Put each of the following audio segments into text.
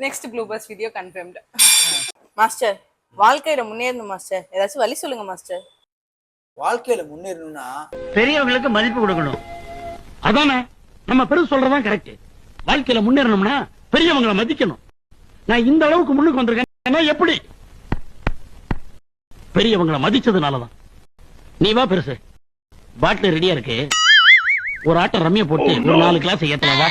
Next bloopers video confirmed. Master, வாழ்க்கையில முன்னேறணும் master, ஏதாச்சும் வழி சொல்லுங்க மாஸ்டர். வாழ்க்கையில முன்னேறணும்னா பெரியவங்களுக்கு மதிப்பு கொடுக்கணும். அதானே நம்ம பெரு சொல்றதான் கரெக்ட். வாழ்க்கையில முன்னேறணும்னா பெரியவங்களை மதிக்கணும். நான் இந்த அளவுக்கு முன்னுக்கு வந்திருக்கேன் எப்படி? பெரியவங்களை மதிச்சதுனாலதான். நீ வா பெருசு, பாட்டில் ரெடியா இருக்கு. ஒரு ஆட்டம் ரம்மிய போட்டு ஒரு 4 கிளாஸ் ஏத்தலாம். வா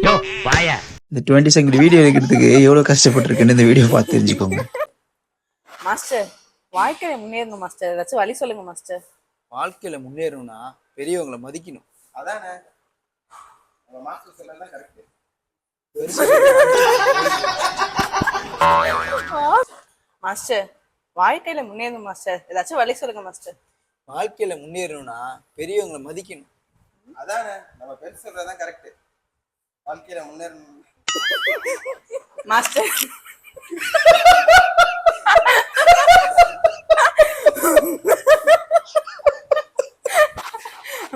யோ வாயா. இந்த 20 செகண்ட் வீடியோ எடுக்கிறதுக்கு எவ்வளவு கஷ்டப்பட்டிருக்குன்னு இந்த வீடியோ பார்த்து தெரிஞ்சுக்கோங்க. மாஸ்டர், வாழ்க்கையில முன்னேறணும் மாஸ்டர், ஏதாச்சும் வழி சொல்லுங்க மாஸ்டர். வாழ்க்கையில முன்னேறணும்னா பெரியவங்களை மதிக்கணும். அதானே நம்ம மாஸ்டர் சொல்லலாம் கரெக்ட். மாஸ்டர், வாழ்க்கையில முன்னேறணும் மாஸ்டர், ஏதாச்சும் வழி சொல்லுங்க மாஸ்டர். வாழ்க்கையில முன்னேறணும்னா பெரியவங்களை மதிக்கணும். அதானே நம்ம பெரு சொல்றதான் கரெக்ட். வாழ்க்கையில முன்னேறணும். மாஸ்டர்,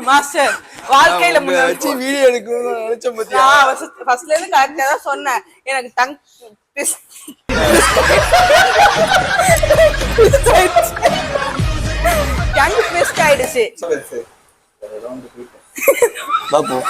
மாஸ்டர், வாழ்க்கையில முன்னேறி வீடியோ எடுக்கணும்னு நினைச்சேன் பத்தியா. ஃபர்ஸ்ட்ல இருந்து கரெக்டா தான் சொன்னேன். எனக்கு டங் ட்விஸ்ட் ஆயிடுச்சு. பாப்போம்.